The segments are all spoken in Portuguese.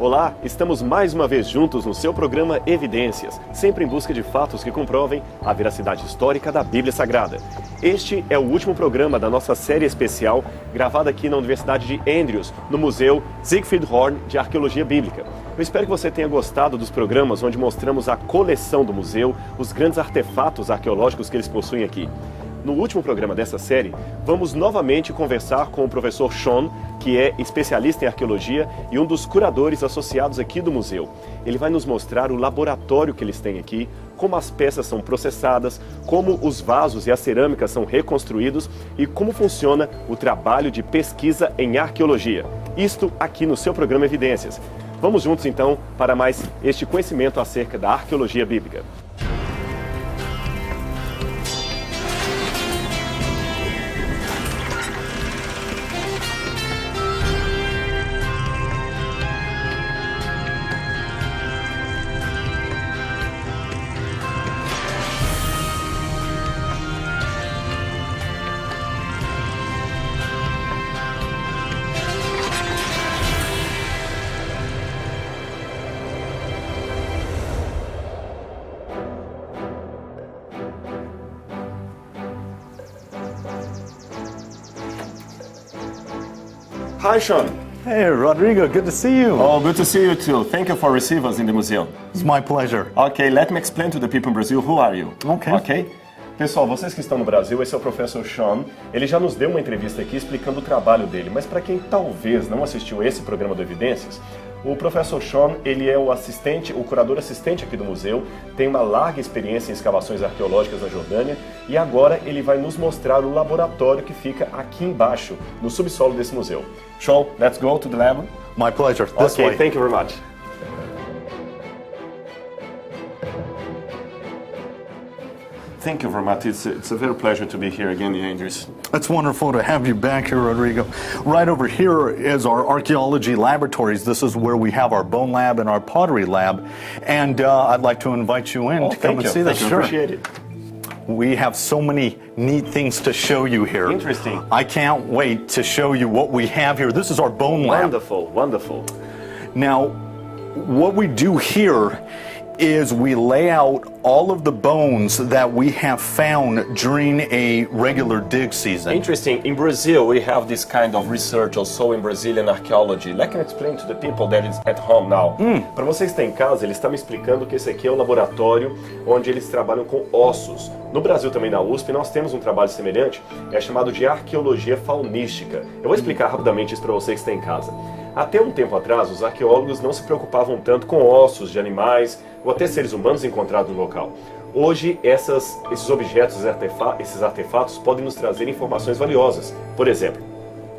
Olá, estamos mais uma vez juntos no seu programa Evidências, sempre em busca de fatos que comprovem a veracidade histórica da Bíblia Sagrada. Este é o último programa da nossa série especial, gravada aqui na Universidade de Andrews, no Museu Siegfried Horn de Arqueologia Bíblica. Eu espero que você tenha gostado dos programas onde mostramos a coleção do museu, os grandes artefatos arqueológicos que eles possuem aqui. No último programa dessa série, vamos novamente conversar com o professor Sean, que é especialista em arqueologia e um dos curadores associados aqui do museu. Ele vai nos mostrar o laboratório que eles têm aqui, como as peças são processadas, como os vasos e as cerâmicas são reconstruídos e como funciona o trabalho de pesquisa em arqueologia. Isto aqui no seu programa Evidências. Vamos juntos então para mais este conhecimento acerca da arqueologia bíblica. Hi, Sean. Hey, Rodrigo, good to see you. Oh, good to see you too. Thank you for receiving us in the museum. It's my pleasure. Okay, let me explain to the people in Brazil who are you. Okay. Pessoal, vocês que estão no Brasil, esse é o professor Sean. Ele já nos deu uma entrevista aqui explicando o trabalho dele, mas para quem talvez não assistiu esse programa do Evidências, o professor Sean, ele é o curador assistente aqui do museu, tem uma larga experiência em escavações arqueológicas na Jordânia e agora ele vai nos mostrar o laboratório que fica aqui embaixo, no subsolo desse museu. Sean, let's go to the lab. My pleasure. This way. Thank you very much. Thank you very much. It's a very pleasure to be here again, Andrews. It's wonderful to have you back here, Rodrigo. Right over here is our archaeology laboratories. This is where we have our bone lab and our pottery lab. And I'd like to invite you in to come and see this. Thank you. Appreciate it. We have so many neat things to show you here. Interesting. I can't wait to show you what we have here. This is our bone lab. Wonderful, wonderful. Now, what we do here is we lay out all of the bones that we have found during a regular dig season. Interesting. In Brazil, we have this kind of research also in Brazilian archaeology. Let me explain to the people that is at home now. Para vocês que estão em casa, ele está me explicando que esse aqui é o laboratório onde eles trabalham com ossos. No Brasil, também na USP, nós temos um trabalho semelhante, é chamado de arqueologia faunística. Eu vou explicar rapidamente isso para você que está em casa. Até um tempo atrás, os arqueólogos não se preocupavam tanto com ossos de animais ou até seres humanos encontrados no local. Hoje, esses objetos, esses artefatos podem nos trazer informações valiosas. Por exemplo,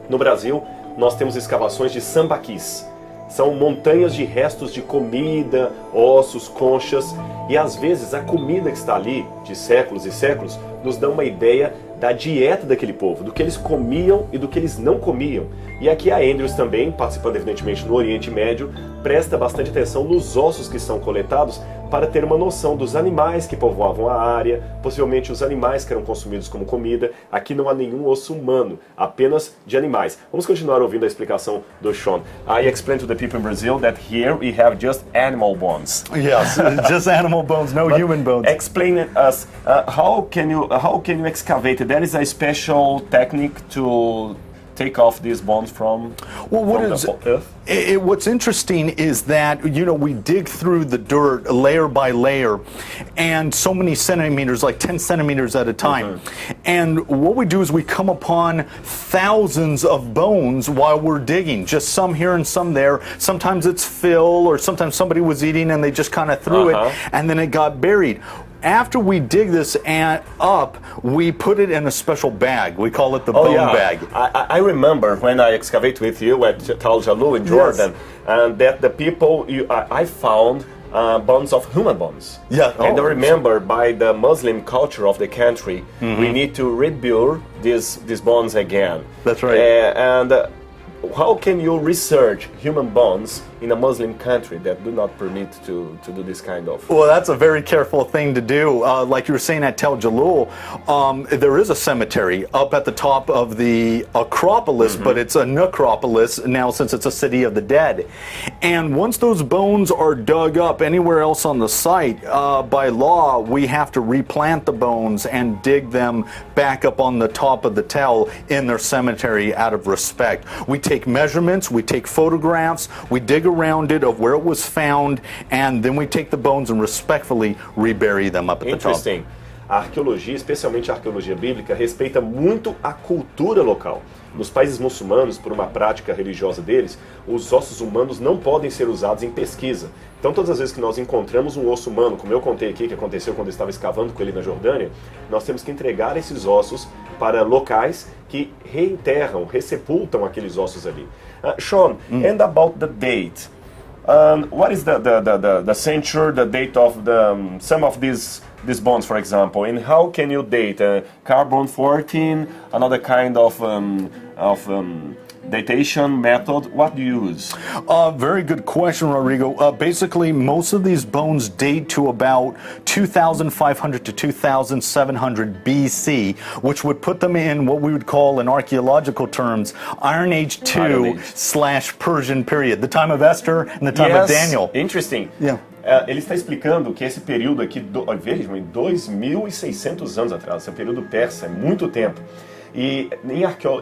no Brasil, nós temos escavações de sambaquis. São montanhas de restos de comida, ossos, conchas, e às vezes a comida que está ali, de séculos e séculos, nos dá uma ideia da dieta daquele povo, do que eles comiam e do que eles não comiam. E aqui a Andrews também, participando evidentemente no Oriente Médio, presta bastante atenção nos ossos que são coletados para ter uma noção dos animais que povoavam a área, possivelmente os animais que eram consumidos como comida. Aqui não há nenhum osso humano, apenas de animais. Vamos continuar ouvindo a explicação do Sean. I explained to the people in Brazil that here we have just animal bones. Yes, just animal bones, no human bones. Explain us how can you excavate? There is a special technique to take off these bones from the earth? What's interesting is that, we dig through the dirt layer by layer and so many centimeters, like 10 centimeters at a time. And what we do is we come upon thousands of bones while we're digging, just some here and some there. Sometimes it's fill, or sometimes somebody was eating and they just kind of threw it and then it got buried. After we dig this up, we put it in a special bag. We call it the bone bag. I remember when I excavate with you at Tal Jalou in Jordan, and that the people, I found bones of human bones. Yeah. And I remember by the Muslim culture of the country, we need to rebuild these bones again. That's right. how can you research human bones in a Muslim country that do not permit to do this kind of? Well, that's a very careful thing to do. Like you were saying at Tel Jalul, there is a cemetery up at the top of the Acropolis, but it's a necropolis now since it's a city of the dead. And once those bones are dug up anywhere else on the site, by law, we have to replant the bones and dig them back up on the top of the Tel in their cemetery out of respect. We take measurements, we take photographs, we dig around it of where it was found, and then we take the bones and respectfully rebury them up at the top. Interesting. A arqueologia, especialmente a arqueologia bíblica, respeita muito a cultura local. Nos países muçulmanos, por uma prática religiosa deles, os ossos humanos não podem ser usados em pesquisa. Então, todas as vezes que nós encontramos um osso humano, como eu contei aqui, que aconteceu quando eu estava escavando com ele na Jordânia, nós temos que entregar esses ossos para locais que reenterram, ressepultam aqueles ossos ali. Sean, and about the date. What is the century, the date of some of these bones, for example, and how can you date carbon 14, another kind of datation method? What do you use? Very good question, Rodrigo. Basically, most of these bones date to about 2,500 to 2,700 BC, which would put them in what we would call, in archaeological terms, Iron Age 2 / Persian period, the time of Esther and the time of Daniel. Interesting. Yeah. Ele está explicando que esse período aqui, vejam, 2.600 anos atrás, esse período persa, é muito tempo. E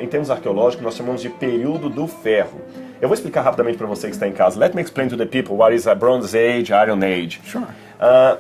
em termos arqueológicos, nós chamamos de período do ferro. Eu vou explicar rapidamente para você que está em casa. Let me explain to the people what is a Bronze Age, Iron Age. Sure.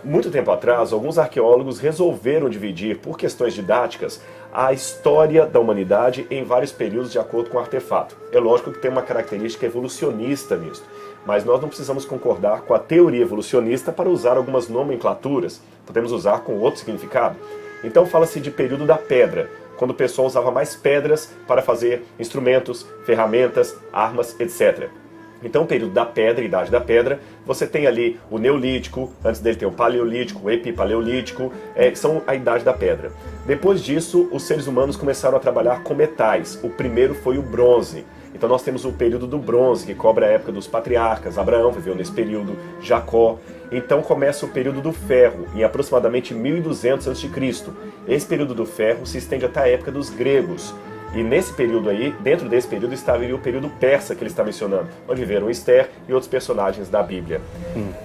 Muito tempo atrás, alguns arqueólogos resolveram dividir, por questões didáticas, a história da humanidade em vários períodos de acordo com o artefato. É lógico que tem uma característica evolucionista nisso, mas nós não precisamos concordar com a teoria evolucionista para usar algumas nomenclaturas. Podemos usar com outro significado. Então fala-se de período da pedra, quando o pessoal usava mais pedras para fazer instrumentos, ferramentas, armas, etc. Então, o período da pedra, idade da pedra, você tem ali o Neolítico, antes dele tem o Paleolítico, o Epipaleolítico, são a idade da pedra. Depois disso, os seres humanos começaram a trabalhar com metais. O primeiro foi o bronze. Então nós temos o período do bronze, que cobre a época dos patriarcas. Abraão viveu nesse período, Jacó. Então começa o período do ferro, em aproximadamente 1200 a.C. Esse período do ferro se estende até a época dos gregos. E nesse período aí, dentro desse período, estava o período persa que ele está mencionando, onde viveram Esther e outros personagens da Bíblia.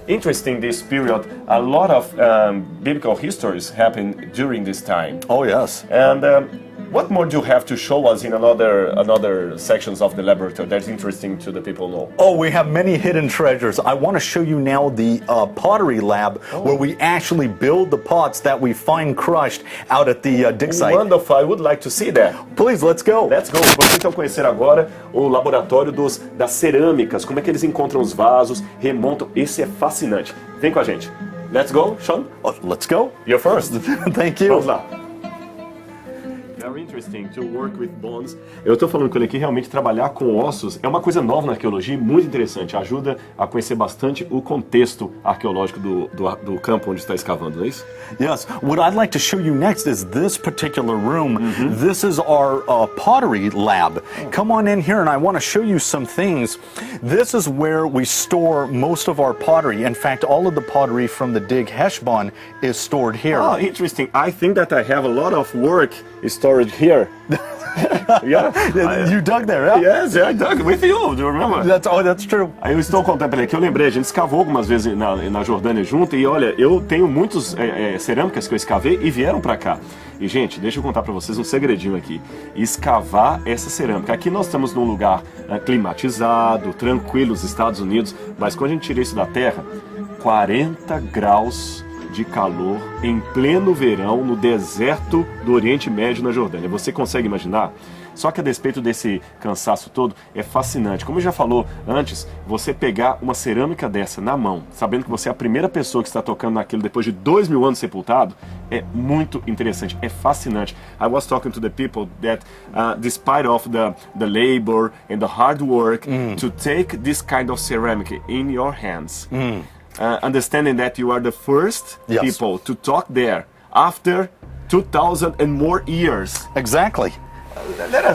Interesting this period, a lot of biblical histories happened during this time. Oh, yes. And what more do you have to show us in another sections of the laboratory that's interesting to the people know? Oh, we have many hidden treasures. I want to show you now the pottery lab, where we actually build the pots that we find crushed out at the dig site. Wonderful, I would like to see that. Please, let's go. Let's go. Vamos então conhecer agora o laboratório das cerâmicas, como é que eles encontram os vasos, remontam. Esse é fascinante. Vem com a gente. Let's go, Sean? Oh, let's go. You're first. Thank you. Vamos lá. Very interesting to work with bones. Eu estou falando com ele aqui, realmente trabalhar com ossos é uma coisa nova na arqueologia e muito interessante. Ajuda a conhecer bastante o contexto arqueológico do campo onde está escavando, não é isso? Yes. What I'd like to show you next is this particular room. This is our pottery lab. Come on in here and I want to show you some things. This is where we store most of our pottery. In fact, all of the pottery from the dig Heshbon is stored here. Oh, interesting. I think that I have a lot of work storage here. Yeah. You dug there, yeah? Yes, I dug with you, do you remember? That's true. Aí eu estou contando para ele que eu lembrei, a gente escavou algumas vezes na Jordânia junto e olha, eu tenho muitos cerâmicas que eu escavei e vieram para cá. E gente, deixa eu contar para vocês um segredinho aqui. Escavar essa cerâmica. Aqui nós estamos num lugar climatizado, tranquilo, os Estados Unidos, mas quando a gente tira isso da terra, 40 graus de calor em pleno verão no deserto do Oriente Médio na Jordânia. Você consegue imaginar? Só que a despeito desse cansaço todo, é fascinante. Como já falou antes, você pegar uma cerâmica dessa na mão, sabendo que você é a primeira pessoa que está tocando naquilo depois de 2000 anos sepultado, é muito interessante, é fascinante. I was talking to the people that despite of the labor and the hard work to take this kind of ceramic in your hands, understanding that you are the first people to talk there after 2000 and more years. Exactly.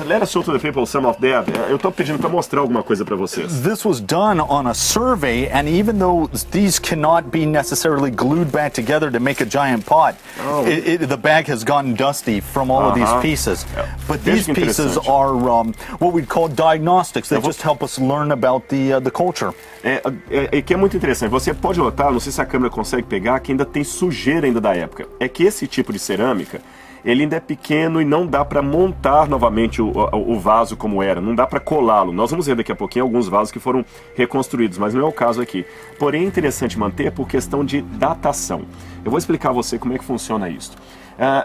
Let us show to the people some of that. Eu estou pedindo para mostrar alguma coisa para vocês. This was done on a survey, and even though these cannot be necessarily glued back together to make a giant pot, the bag has gotten dusty from all of these pieces. But these pieces are what we'd call diagnostics. They just help us learn about the culture. Que é muito interessante. Você pode notar, não sei se a câmera consegue pegar, que ainda tem sujeira ainda da época. É que esse tipo de cerâmica, ele ainda é pequeno e não dá para montar novamente o vaso como era, não dá para colá-lo. Nós vamos ver daqui a pouquinho alguns vasos que foram reconstruídos, mas não é o caso aqui. Porém, é interessante manter por questão de datação. Eu vou explicar a você como é que funciona isso.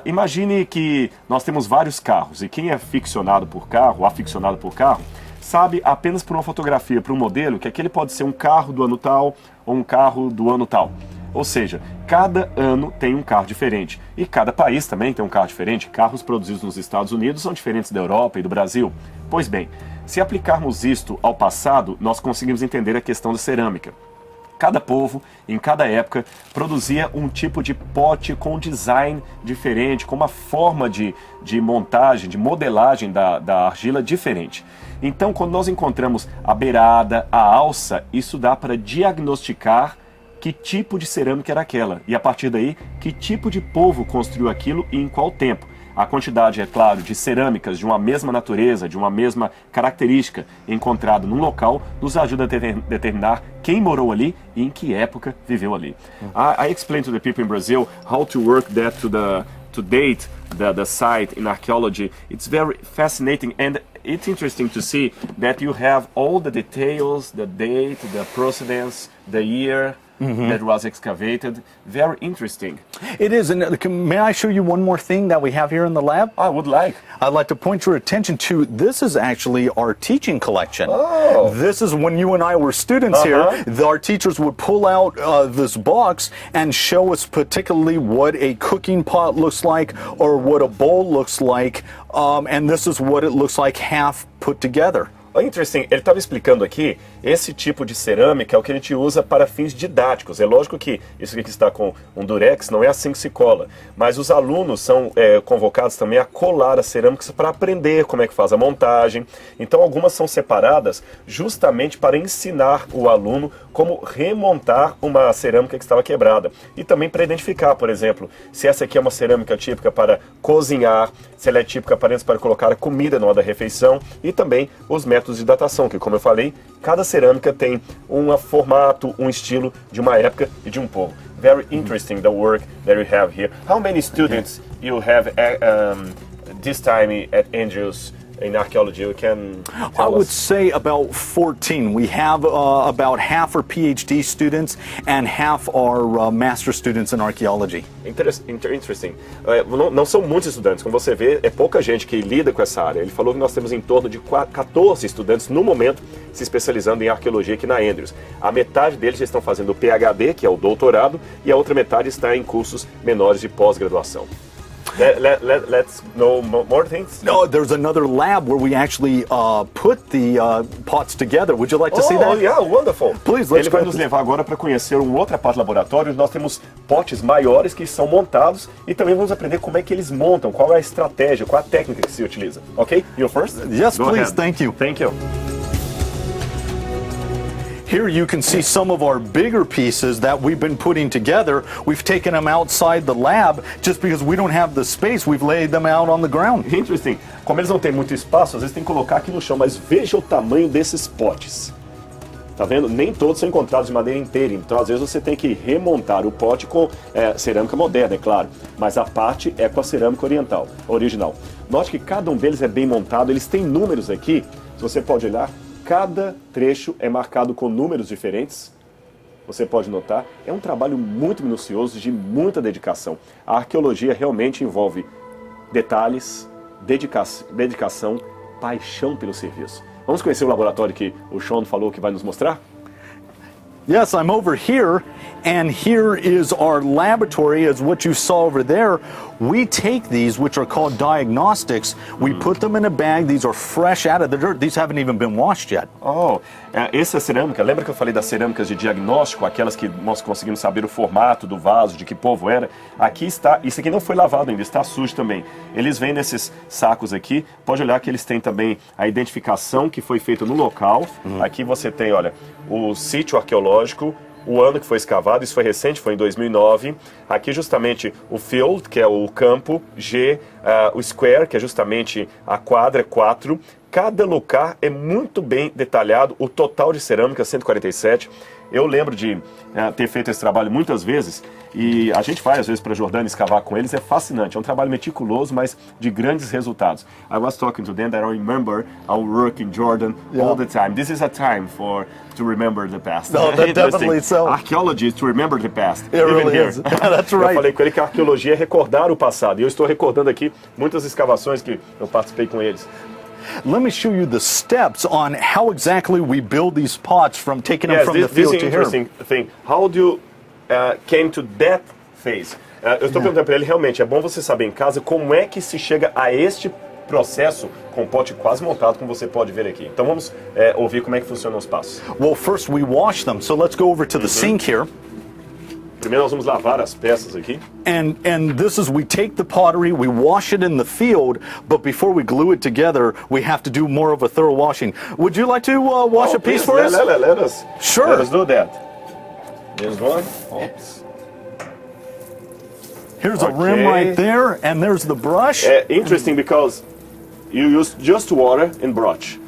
Imagine que nós temos vários carros e quem é aficionado por carro, sabe apenas por uma fotografia, por um modelo, que aquele pode ser um carro do ano tal ou um carro do ano tal. Ou seja, cada ano tem um carro diferente. E cada país também tem um carro diferente. Carros produzidos nos Estados Unidos são diferentes da Europa e do Brasil. Pois bem, se aplicarmos isto ao passado, nós conseguimos entender a questão da cerâmica. Cada povo, em cada época, produzia um tipo de pote com um design diferente, com uma forma de montagem, de modelagem da argila diferente. Então, quando nós encontramos a beirada, a alça, isso dá para diagnosticar que tipo de cerâmica era aquela, e a partir daí, que tipo de povo construiu aquilo e em qual tempo. A quantidade, é claro, de cerâmicas de uma mesma natureza, de uma mesma característica encontrada num local, nos ajuda a determinar quem morou ali e em que época viveu ali. I explained to the people in Brazil how to work that to date the site in archaeology. It's very fascinating and it's interesting to see that you have all the details, the date, the procedence, the year, that was excavated. Very interesting. It is, and may I show you one more thing that we have here in the lab? I would like. I'd like to point your attention to, this is actually our teaching collection. Oh. This is when you and I were students here, our teachers would pull out this box and show us particularly what a cooking pot looks like or what a bowl looks like, and this is what it looks like half put together. Interesting. Ele estava explicando aqui, esse tipo de cerâmica é o que a gente usa para fins didáticos. É lógico que isso aqui que está com um durex não é assim que se cola, mas os alunos são convocados também a colar as cerâmicas para aprender como é que faz a montagem. Então algumas são separadas justamente para ensinar o aluno como remontar uma cerâmica que estava quebrada. E também para identificar, por exemplo, se essa aqui é uma cerâmica típica para cozinhar, se ela é típica apenas para colocar a comida na hora da refeição, e também os métodos de datação, que como eu falei, cada cerâmica tem um formato, um estilo de uma época e de um povo. Very interesting the work that you have here. How many students you have this time at Andrews in archaeology? You can tell I would us. say about 14. We have about half are PhD students and half are master students in archaeology. Interesting. Não são muitos estudantes, como você vê, é pouca gente que lida com essa área. Ele falou que nós temos em torno de 14 estudantes no momento se especializando em arqueologia aqui na Andrews. A metade deles já estão fazendo o PhD, que é o doutorado, e a outra metade está em cursos menores de pós-graduação. Let's know more things. No, there's another lab where we actually put the pots together. Would you like to see that? Oh, yeah, wonderful. Please, let's Ele vai nos levar agora para conhecer uma outra parte do laboratório. Nós temos potes maiores que são montados e também vamos aprender como é que eles montam, qual é a estratégia, qual é a técnica que se utiliza. Ok? You first? Yes, Go please. ahead. Thank you. Thank you. Here you can see some of our bigger pieces that we've been putting together. We've taken them outside the lab just because we don't have the space. We've laid them out on the ground. Interesting. Como eles não têm muito espaço, às vezes tem que colocar aqui no chão, mas veja o tamanho desses potes. Tá vendo? Nem todos são encontrados de maneira inteira, então às vezes você tem que remontar o pote com cerâmica moderna, é claro, mas a parte é com a cerâmica original. Note que cada um deles é bem montado, eles têm números aqui, se você pode olhar, cada trecho é marcado com números diferentes. Você pode notar, é um trabalho muito minucioso, de muita dedicação. A arqueologia realmente envolve detalhes, dedicação, paixão pelo serviço. Vamos conhecer o laboratório que o Sean falou que vai nos mostrar? Yes, I'm over here, And here is our laboratory, as what you saw over there. We take these, which are called diagnostics, we put them in a bag. These are fresh out of the dirt. These haven't even been washed yet. Oh, essa cerâmica, lembra que eu falei das cerâmicas de diagnóstico, aquelas que nós conseguimos saber o formato do vaso, de que povo era? Aqui está, isso aqui não foi lavado ainda, está sujo também. Eles vêm nesses sacos aqui, pode olhar que eles têm também a identificação que foi feita no local. Aqui você tem, olha, o sítio arqueológico, o ano que foi escavado, isso foi recente, foi em 2009. Aqui justamente o field, que é o campo, o square, que é justamente a quadra, 4. Cada lugar é muito bem detalhado, o total de cerâmica, 147. Eu lembro de ter feito esse trabalho muitas vezes, e a gente vai às vezes para a Jordânia escavar com eles, é fascinante, é um trabalho meticuloso, mas de grandes resultados. I was talking to them that I remember our work in Jordan all the time. This is a time to remember the past. No, definitely so. Archaeology is to remember the past. It really is. That's right. Eu falei com ele que a arqueologia é recordar o passado, e eu estou recordando aqui muitas escavações que eu participei com eles. Let me show you the steps on how exactly we build these pots from taking them from the field this is to here. interesting thing. How do you came to that phase? Eu estou perguntando para ele, realmente, é bom você saber em casa como é que se chega a este processo com o pote quase montado, como você pode ver aqui. Então vamos ouvir como é que funcionam os passos. Well, first we wash them. So let's go over to the sink here. Primeiro nós vamos lavar as peças aqui. And this is, we take the pottery, we wash it in the field, but before we glue it together, we have to do more of a thorough washing. Would you like to wash a piece for us? Let us. Sure. Let us do that. Here's one. Oops. Here's a rim right there, and there's the brush. Interesting because you use just water and brush.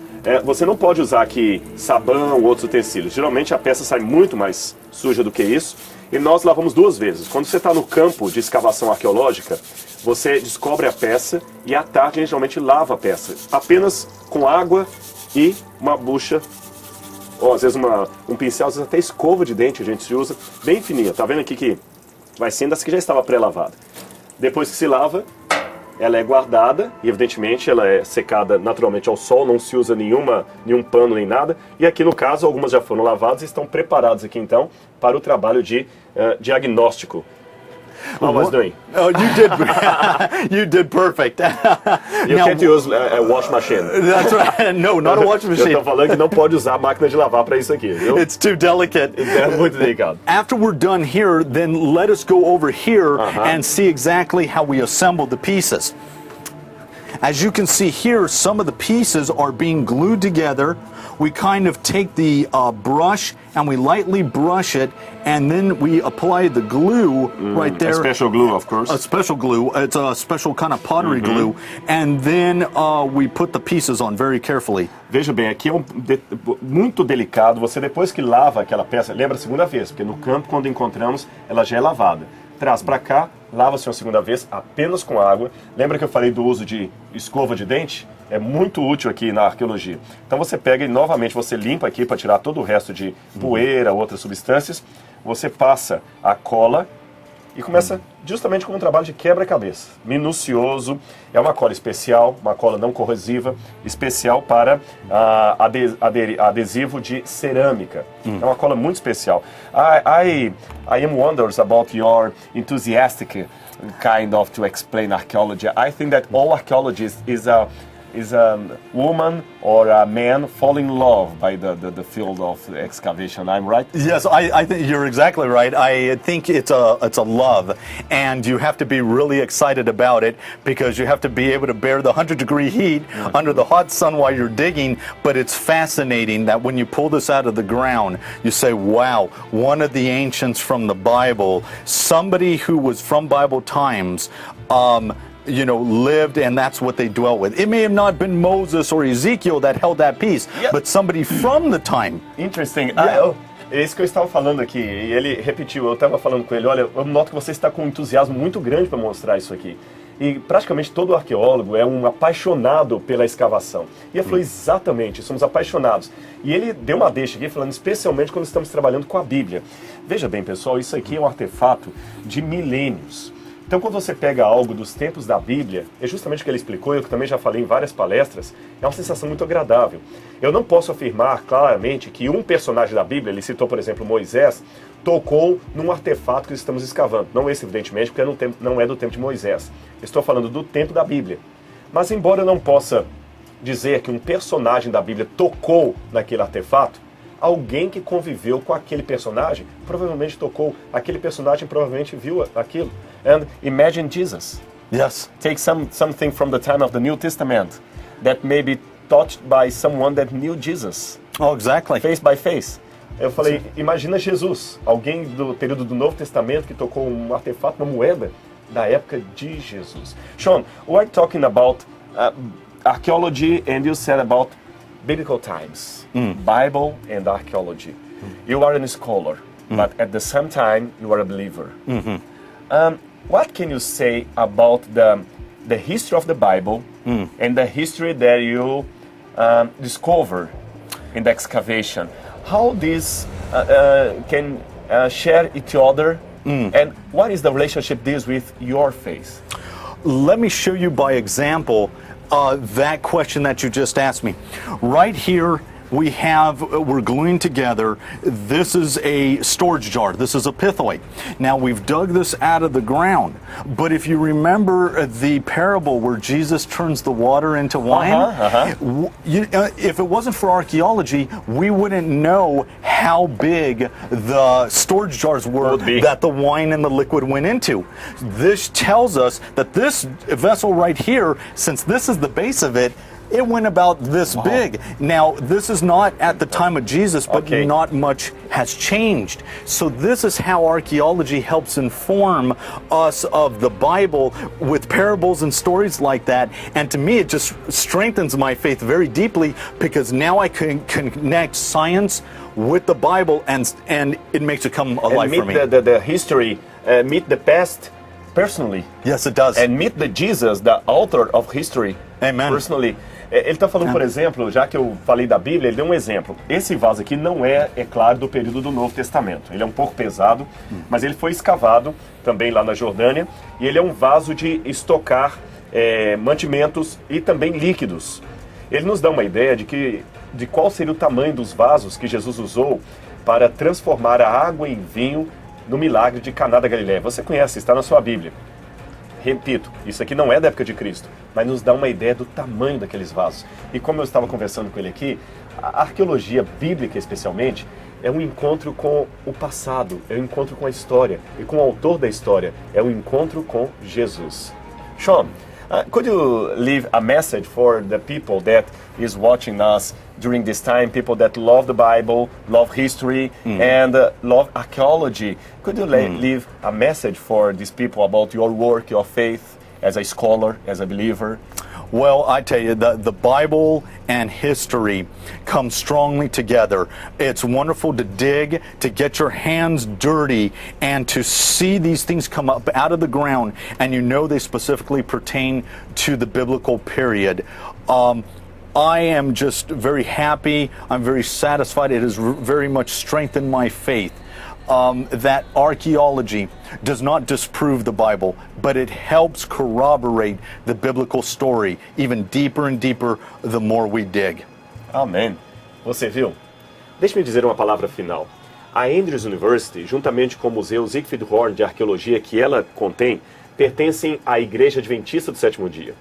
Você não pode usar aqui sabão ou outros utensílios. Geralmente a peça sai muito mais suja do que isso. E nós lavamos 2 vezes. Quando você está no campo de escavação arqueológica, você descobre a peça e à tarde a gente geralmente lava a peça. Apenas com água e uma bucha, ou às vezes um pincel, às vezes até escova de dente a gente usa, bem fininha. Tá vendo aqui que vai sendo essa que já estava pré-lavada. Depois que se lava, ela é guardada e evidentemente ela é secada naturalmente ao sol, não se usa nenhum pano nem nada. E aqui no caso algumas já foram lavadas e estão preparadas aqui então para o trabalho de diagnóstico. How was doing? Oh, you did perfect. You can't use a wash machine. That's right. No, not a wash Eu machine. estou falando que não pode usar a máquina de lavar para isso aqui, viu? It's too delicate. É muito delicado. After we're done here, then let us go over here and see exactly how we assemble the pieces. As you can see here, some of the pieces are being glued together. We kind of take the brush and we lightly brush it, and then we apply the glue right there. A special glue, of course. A special glue. It's a special kind of pottery glue. And then we put the pieces on very carefully. Veja bem, aqui é muito delicado. Você depois que lava aquela peça, lembra a segunda vez, porque no campo quando encontramos, ela já é lavada. Traz para cá, lava-se uma segunda vez apenas com água. Lembra que eu falei do uso de escova de dente? É muito útil aqui na arqueologia. Então você pega e novamente você limpa aqui para tirar todo o resto de poeira, outras substâncias. Você passa a cola e começa justamente com um trabalho de quebra-cabeça. Minucioso. É uma cola especial, uma cola não corrosiva, especial para adesivo de cerâmica. É uma cola muito especial. I am wonders about your enthusiastic kind of to explain archaeology. I think that all archaeology is a woman or a man fall in love by the field of excavation. I'm right? Yes, I think you're exactly right. I think it's a love, and you have to be really excited about it because you have to be able to bear the 100-degree heat under the hot sun while you're digging. But it's fascinating that when you pull this out of the ground, you say, wow, one of the ancients from the Bible, somebody who was from Bible times, lived, and that's what they dwelt with. It may have not been Moses or Ezekiel that held that piece, but somebody from the time. Interesting. É isso que eu estava falando aqui, e ele repetiu, eu estava falando com ele, olha, eu noto que você está com um entusiasmo muito grande para mostrar isso aqui. E praticamente todo arqueólogo é um apaixonado pela escavação. E ele falou exatamente, somos apaixonados. E ele deu uma deixa aqui, falando especialmente quando estamos trabalhando com a Bíblia. Veja bem, pessoal, isso aqui é um artefato de milênios. Então, quando você pega algo dos tempos da Bíblia, é justamente o que ele explicou, eu também já falei em várias palestras, é uma sensação muito agradável. Eu não posso afirmar claramente que um personagem da Bíblia, ele citou, por exemplo, Moisés, tocou num artefato que estamos escavando. Não esse, evidentemente, porque não é do tempo de Moisés. Estou falando do tempo da Bíblia. Mas, embora eu não possa dizer que um personagem da Bíblia tocou naquele artefato, alguém que conviveu com aquele personagem provavelmente tocou, aquele personagem provavelmente viu aquilo. And imagine Jesus. Yes. Take something from the time of the New Testament that may be touched by someone that knew Jesus. Oh, exactly. Face by face. Eu falei, imagina Jesus, alguém do período do Novo Testamento que tocou um artefato, uma moeda da época de Jesus. Sean, we're talking about archaeology and you said about biblical times, Bible and archaeology. You are a scholar, but at the same time you are a believer. What can you say about the history of the Bible and the history that you discover in the excavation? How these can share each other, and what is the relationship this with your faith? Let me show you by example that question that you just asked me. Right here, we're gluing together, this is a storage jar, this is a pithoid. Now we've dug this out of the ground, but if you remember the parable where Jesus turns the water into wine, if it wasn't for archaeology, we wouldn't know how big the storage jars were that the wine and the liquid went into. This tells us that this vessel right here, since this is the base of it, it went about this big. Now, this is not at the time of Jesus, but not much has changed. So this is how archaeology helps inform us of the Bible with parables and stories like that. And to me, it just strengthens my faith very deeply because now I can connect science with the Bible and it makes it come alive for me. The history, meet the past personally. Yes, it does. And meet the Jesus, the author of history, Amen. Personally. Ele está falando, por exemplo, já que eu falei da Bíblia, ele deu um exemplo. Esse vaso aqui não é claro, do período do Novo Testamento. Ele é um pouco pesado, mas ele foi escavado também lá na Jordânia, e ele é um vaso de estocar mantimentos e também líquidos. Ele nos dá uma ideia de qual seria o tamanho dos vasos que Jesus usou para transformar a água em vinho no milagre de Caná da Galileia. Você conhece, está na sua Bíblia. Repito, isso aqui não é da época de Cristo, mas nos dá uma ideia do tamanho daqueles vasos. E como eu estava conversando com ele aqui, a arqueologia bíblica especialmente é um encontro com o passado, é um encontro com a história e com o autor da história, é um encontro com Jesus. Sean, could you leave a message for the people that is watching us during this time, people that love the Bible, love history, and love archaeology? Could you leave a message for these people about your work, your faith, as a scholar, as a believer? Well, I tell you, the Bible and history come strongly together. It's wonderful to dig, to get your hands dirty, and to see these things come up out of the ground, and you know they specifically pertain to the biblical period. I am just very happy. I'm very satisfied. It has very much strengthened my faith. That archaeology does not disprove the Bible, but it helps corroborate the biblical story even deeper and deeper the more we dig. Amém. Você viu? Deixe-me dizer uma palavra final. A Andrews University, juntamente com o Museu Siegfried Horn de Arqueologia que ela contém, pertencem à Igreja Adventista do Sétimo Dia.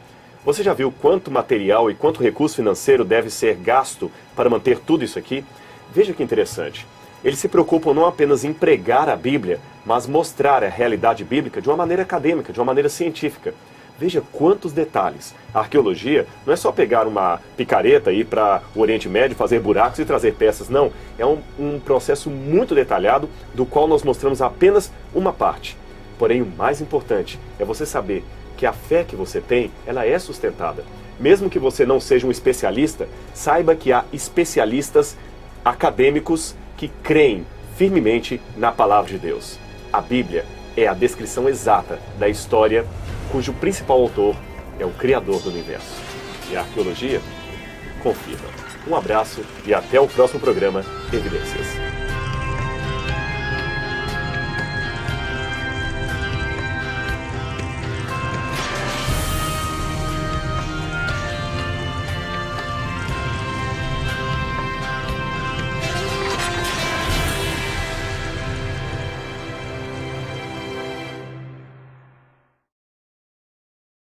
Você já viu quanto material e quanto recurso financeiro deve ser gasto para manter tudo isso aqui? Veja que interessante. Eles se preocupam não apenas em pregar a Bíblia, mas mostrar a realidade bíblica de uma maneira acadêmica, de uma maneira científica. Veja quantos detalhes. A arqueologia não é só pegar uma picareta e ir para o Oriente Médio, fazer buracos e trazer peças, não. É um processo muito detalhado, do qual nós mostramos apenas uma parte. Porém, o mais importante é você saber que a fé que você tem, ela é sustentada. Mesmo que você não seja um especialista, saiba que há especialistas acadêmicos que creem firmemente na palavra de Deus. A Bíblia é a descrição exata da história cujo principal autor é o Criador do Universo. E a arqueologia confirma. Um abraço e até o próximo programa Evidências.